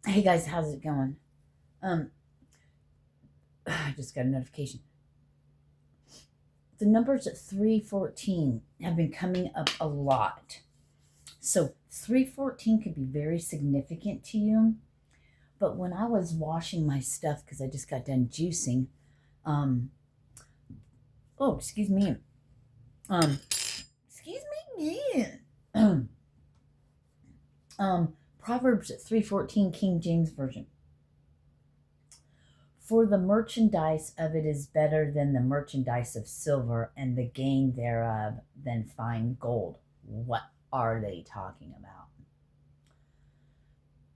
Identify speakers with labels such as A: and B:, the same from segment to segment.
A: Hey guys, how's it going? Um, I just got a notification. The numbers 314 have been coming up a lot. So 314 could be very significant to you. But when I was washing my stuff, because I just got done juicing, um, oh, excuse me. Um, excuse me again. Proverbs 314, King James Version. For the merchandise of it is better than the merchandise of silver, and the gain thereof than fine gold. What are they talking about?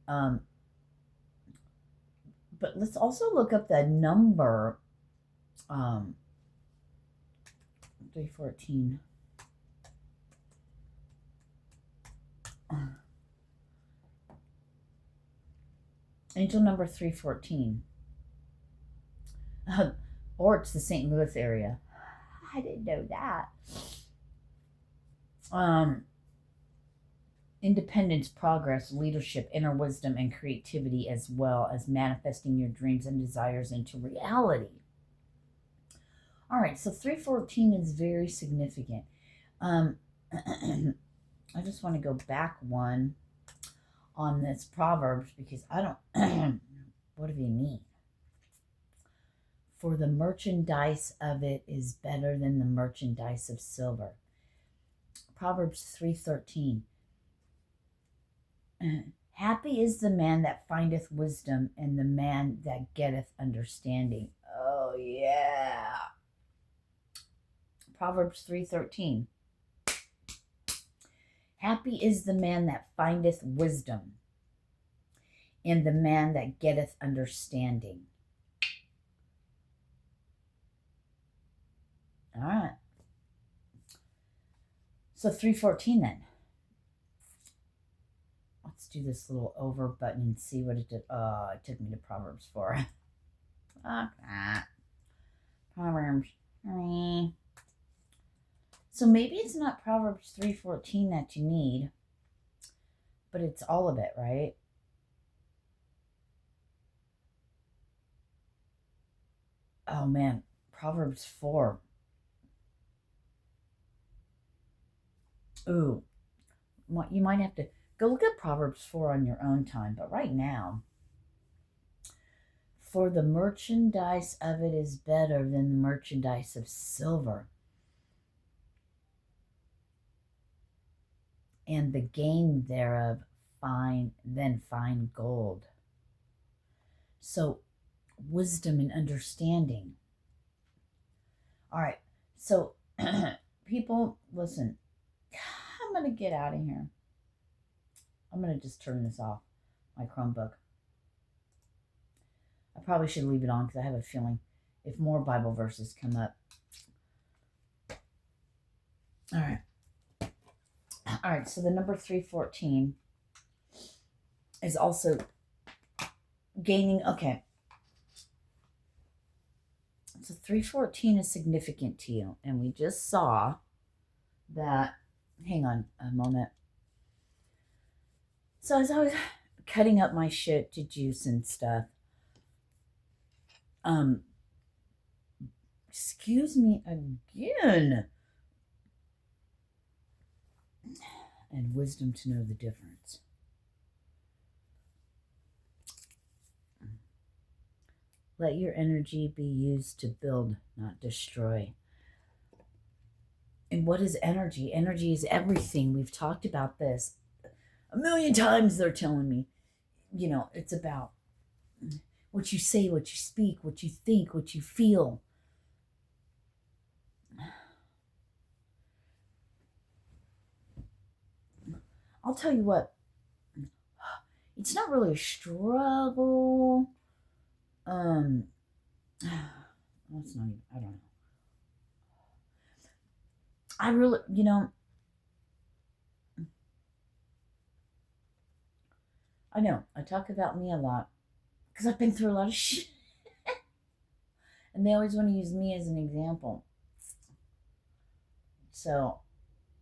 A: Um, but let's also look up the number 314. Angel number 314. Or it's the St. Louis area. I didn't know that. Um, Independence, progress, leadership, inner wisdom, and creativity, as well as manifesting your dreams and desires into reality. All right, so 314 is very significant. Um, I just want to go back one on this Proverbs because I don't, what do they mean? For the merchandise of it is better than the merchandise of silver. Proverbs 3:13. Happy is the man that findeth wisdom and the man that getteth understanding. Oh yeah. Proverbs 3:13. Happy is the man that findeth wisdom and the man that getteth understanding. All right. So 3:14 then. Let's do this little over button and see what it did. Oh, it took me to Proverbs 4. Okay. Proverbs 3. So maybe it's not Proverbs 3:14 that you need, but it's all of it, right? Oh man, Proverbs 4. Ooh, you might have to go look at Proverbs 4 on your own time, but right now, for the merchandise of it is better than the merchandise of silver, and the gain thereof fine gold. So wisdom and understanding. All right. So people, listen, I'm going to get out of here. I'm going to just turn this off, my Chromebook. I probably should leave it on because I have a feeling if more Bible verses come up. All right. All right. So the number 314 is also gaining. Okay. So 314 is significant to you. And we just saw that. Hang on a moment. So as I was cutting up my shit to juice and stuff, excuse me again. And wisdom to know the difference. Let your energy be used to build, not destroy. And what is energy? Energy is everything. We've talked about this a million times. They're telling me, it's about what you say, what you speak, what you think, what you feel. I'll tell you what, it's not really a struggle. That's not even, I don't know. I really, I know I talk about me a lot because I've been through a lot of shit. And they always want to use me as an example. So,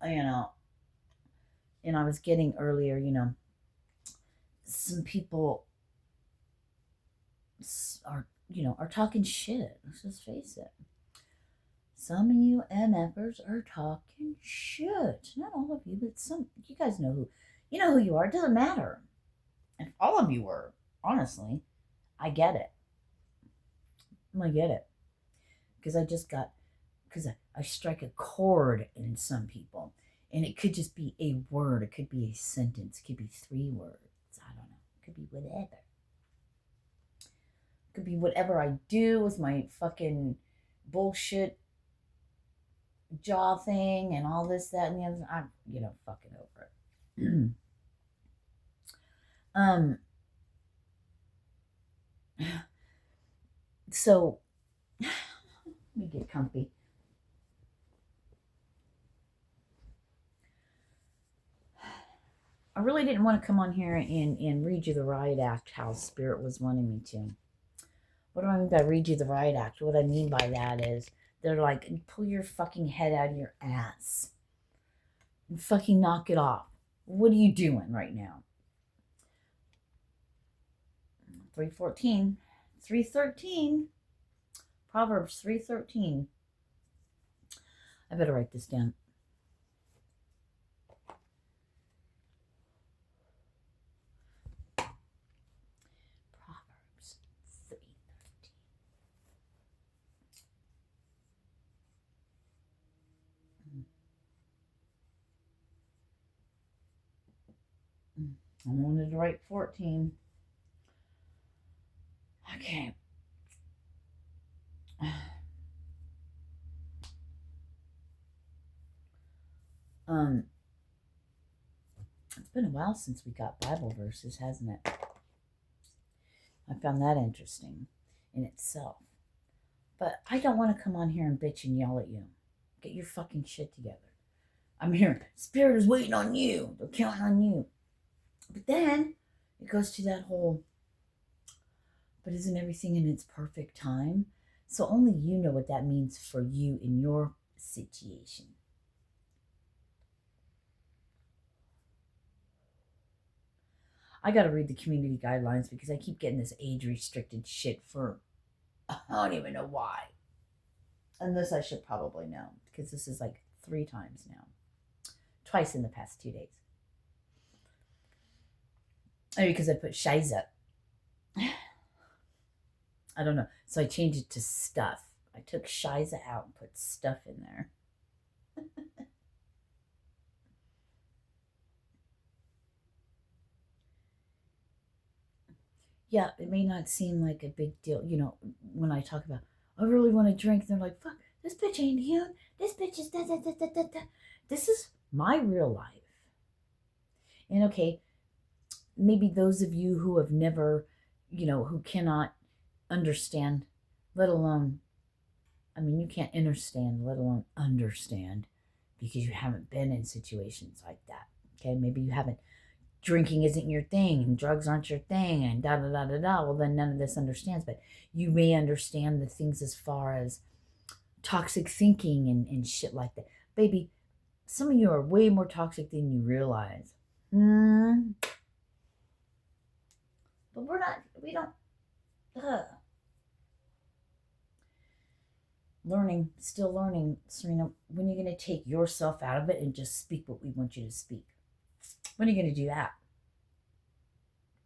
A: you know, and I was getting earlier, some people, are talking shit. Let's just face it. Some of you MFers are talking shit. Not all of you, but some. You guys know who. You know who you are. It doesn't matter. If all of you were, honestly, I get it. I get it. Because I strike a chord in some people. And it could just be a word. It could be a sentence. It could be 3 words. I don't know. It could be whatever. It could be whatever I do with my fucking bullshit jaw thing and all this, that, and the other. I'm, fucking over it. So, let me get comfy. I really didn't want to come on here and read you the riot act, how Spirit was wanting me to. What do I mean by read you the riot act? What I mean by that is they're like, pull your fucking head out of your ass and fucking knock it off. What are you doing right now? 3:14, 3:13, Proverbs 3:13. I better write this down. Proverbs 3:13. I wanted to write 14. Okay. It's been a while since we got Bible verses, hasn't it? I found that interesting in itself. But I don't want to come on here and bitch and yell at you. Get your fucking shit together. I'm hearing, Spirit is waiting on you. They're counting on you. But then it goes to that whole, but isn't everything in its perfect time? So only you know what that means for you in your situation. I got to read the community guidelines because I keep getting this age-restricted shit for, I don't even know why. And this I should probably know because this is like 3 times now. Twice in the past 2 days. Maybe because I put Shiza. I don't know. So I changed it to stuff. I took Shiza out and put stuff in there. Yeah, it may not seem like a big deal. When I talk about, I really want to drink, they're like, fuck, this bitch ain't here. This bitch is da da da da da da. This is my real life. And okay, maybe those of you who have never, who cannot understand, let alone, you can't understand, let alone understand, because you haven't been in situations like that. Okay, maybe you haven't. Drinking isn't your thing and drugs aren't your thing and da da da da da. Well, then none of this understands, but you may understand the things as far as toxic thinking and shit like that. Baby, some of you are way more toxic than you realize. But we don't. Still learning, Serena. When are you going to take yourself out of it and just speak what we want you to speak? When are you going to do that?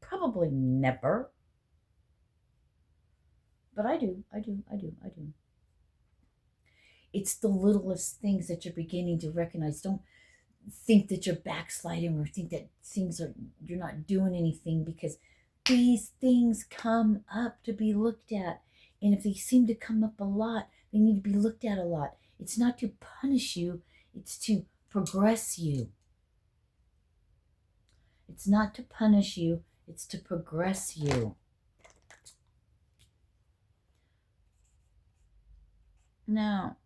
A: Probably never. But I do. It's the littlest things that you're beginning to recognize. Don't think that you're backsliding or think that you're not doing anything, because these things come up to be looked at. And if they seem to come up a lot, they need to be looked at a lot. It's not to punish you. It's to progress you. It's not to punish you. It's to progress you. No.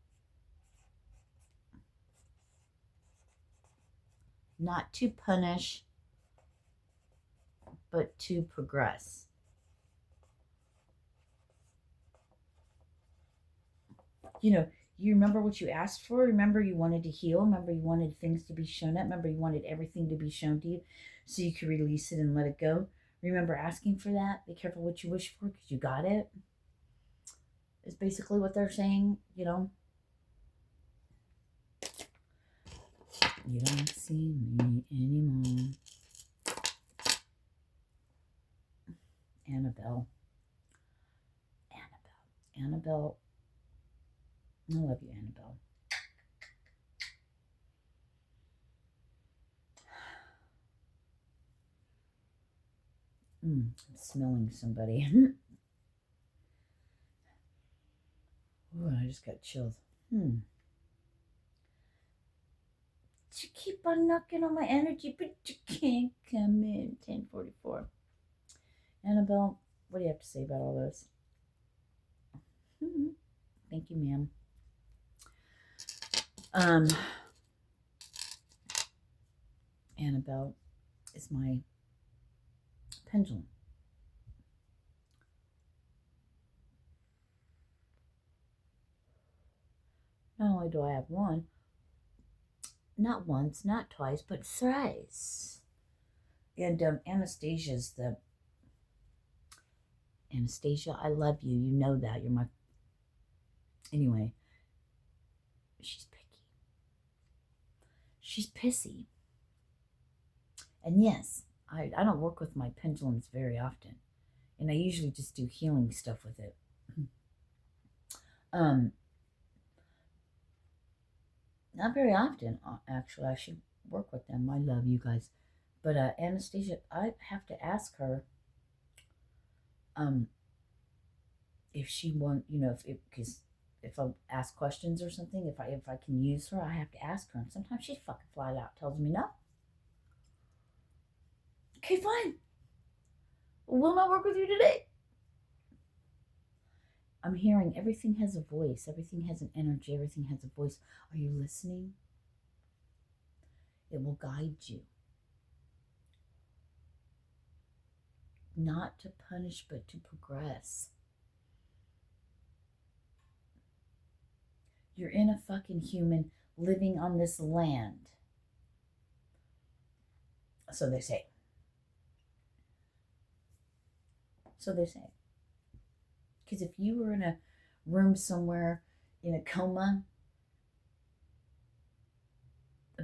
A: Not to punish, but to progress. You remember what you asked for? Remember you wanted to heal? Remember you wanted things to be shown up? Remember you wanted everything to be shown to you so you could release it and let it go? Remember asking for that. Be careful what you wish for because you got it. Is basically what they're saying, you know. You don't see me anymore. Annabelle. Annabelle. I love you, Annabelle. I'm smelling somebody. Ooh, I just got chills. You keep on knocking on my energy, but you can't come in. 10:44. Annabelle, what do you have to say about all this? Thank you, ma'am. Annabelle is my pendulum. Not only do I have one, not once, not twice, but thrice. And Anastasia's the... Anastasia, I love you. You know that. You're my... Anyway, she's picky. She's pissy. And yes, I don't work with my pendulums very often. And I usually just do healing stuff with it. Not very often, actually. I should work with them. I love you guys. But Anastasia, I have to ask her if she want, because if I ask questions or something, if I can use her, I have to ask her. And sometimes she fucking flat out tells me no. Okay, fine. Will not work with you today. I'm hearing everything has a voice. Everything has an energy. Everything has a voice. Are you listening? It will guide you. Not to punish, but to progress. You're in a fucking human living on this land. So they say. So they say. Because if you were in a room somewhere in a coma,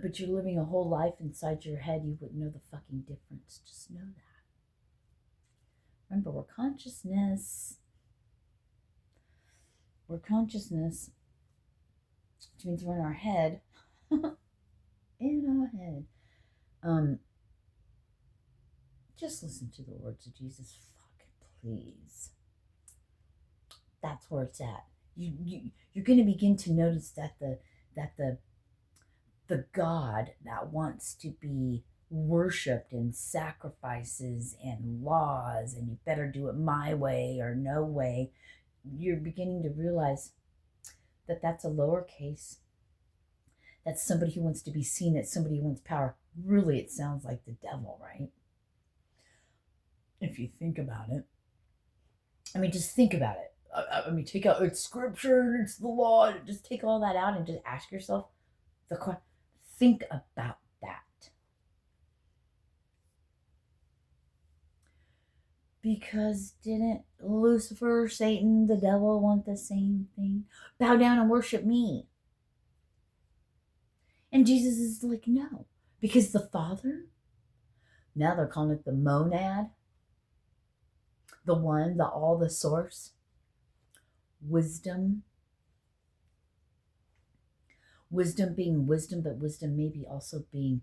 A: but you're living a whole life inside your head, you wouldn't know the fucking difference. Just know that. Remember, we're consciousness. We're consciousness, which means we're in our head. In our head. Just listen to the words of Jesus. Fuck, please. That's where it's at. You're going to begin to notice that the God that wants to be worshipped and sacrifices and laws and you better do it my way or no way, you're beginning to realize that that's a lowercase. That's somebody who wants to be seen. That's somebody who wants power. Really, it sounds like the devil, right? If you think about it. I mean, just think about it. I mean, take out, it's scripture and it's the law. Just take all that out and just ask yourself the question. Think about that. Because didn't Lucifer, Satan, the devil want the same thing? Bow down and worship me. And Jesus is like, no. Because the Father, now they're calling it the monad, the one, the all, the source, wisdom. Wisdom being wisdom, but wisdom maybe also being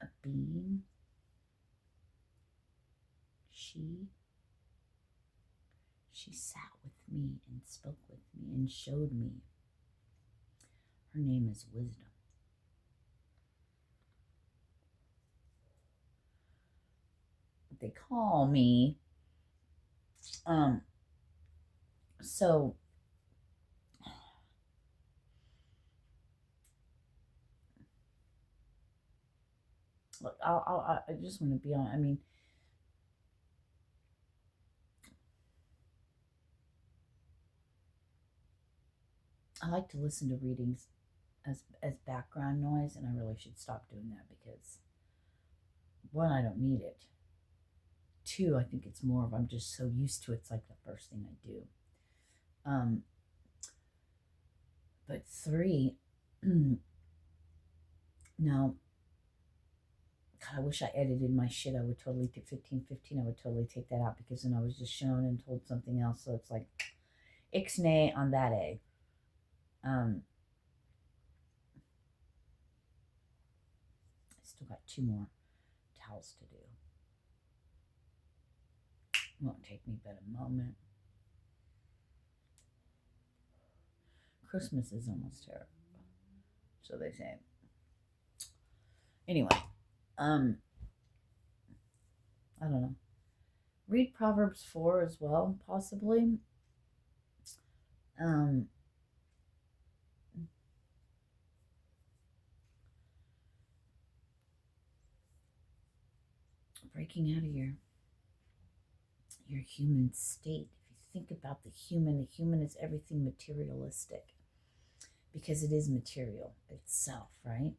A: a being. She sat with me and spoke with me and showed me. Her name is Wisdom. They call me. So look, I just want to be on. I mean, I like to listen to readings as background noise, and I really should stop doing that because one, I don't need it, 2, I think it's more of I'm just so used to it. It's like the first thing I do. But 3, now, God, I wish I edited my shit. I would totally take 15:15. I would totally take that out because then I was just shown and told something else. So it's like ixnay on that A. I still got 2 more towels to do. Won't take me but a moment. Christmas is almost here, so they say. Anyway, I don't know. Read Proverbs 4 as well, possibly. Breaking out of your human state. If you think about the human is everything materialistic because it is material itself, right?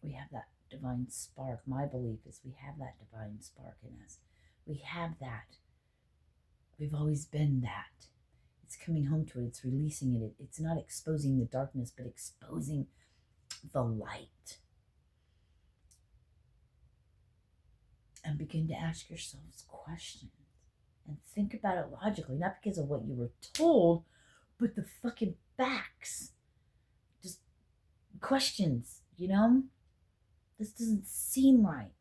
A: We have that divine spark. My belief is we have that divine spark in us. We have that. We've always been that. It's coming home to it. It's releasing it. It's not exposing the darkness, but exposing the light. And begin to ask yourselves questions and think about it logically, not because of what you were told, but the fucking facts. Just questions, you know? This doesn't seem right.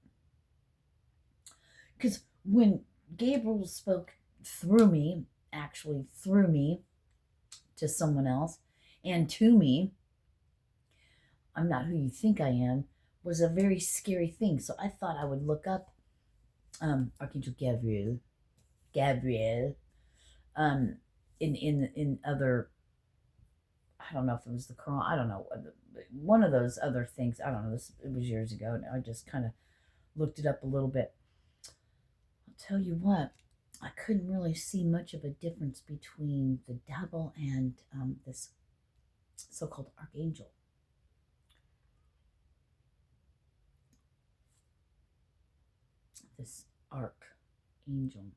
A: Because when Gabriel spoke through me, actually through me to someone else and to me, I'm not who you think I am, was a very scary thing. So I thought I would look up Archangel Gabriel, in other, I don't know if it was the Quran, I don't know, one of those other things. I don't know. It was years ago, and I just kind of looked it up a little bit. I'll tell you what, I couldn't really see much of a difference between the devil and this so-called archangel. This archangel.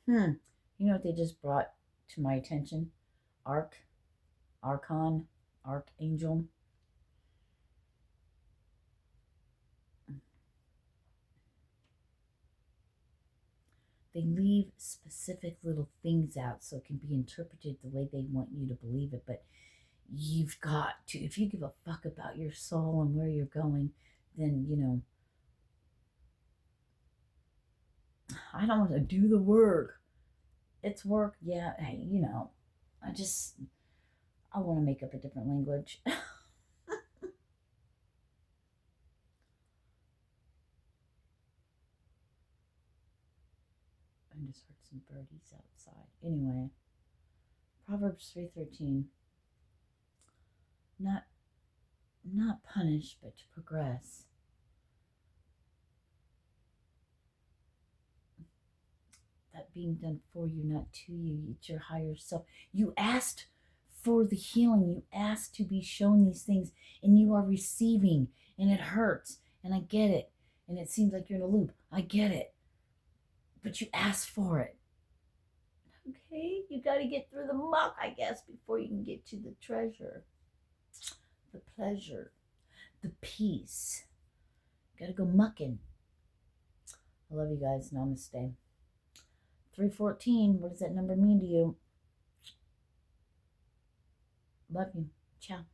A: You know what they just brought to my attention? Archon, archangel. They leave specific little things out so it can be interpreted the way they want you to believe it. But you've got to, if you give a fuck about your soul and where you're going, then, you know, I don't want to do the work. It's work, yeah. Hey, you know, I want to make up a different language. I just heard some birdies outside. Anyway, Proverbs 3:13. Not punish, but to progress. That being done for you, not to you. It's your higher self. You asked for the healing. You asked to be shown these things, and you are receiving, and it hurts, and I get it, and it seems like you're in a loop. I get it, but you asked for it. Okay, you got to get through the muck, I guess, before you can get to the treasure, the pleasure, the peace. Got to go mucking. I love you guys. Namaste. 314. What does that number mean to you? Love you. Ciao.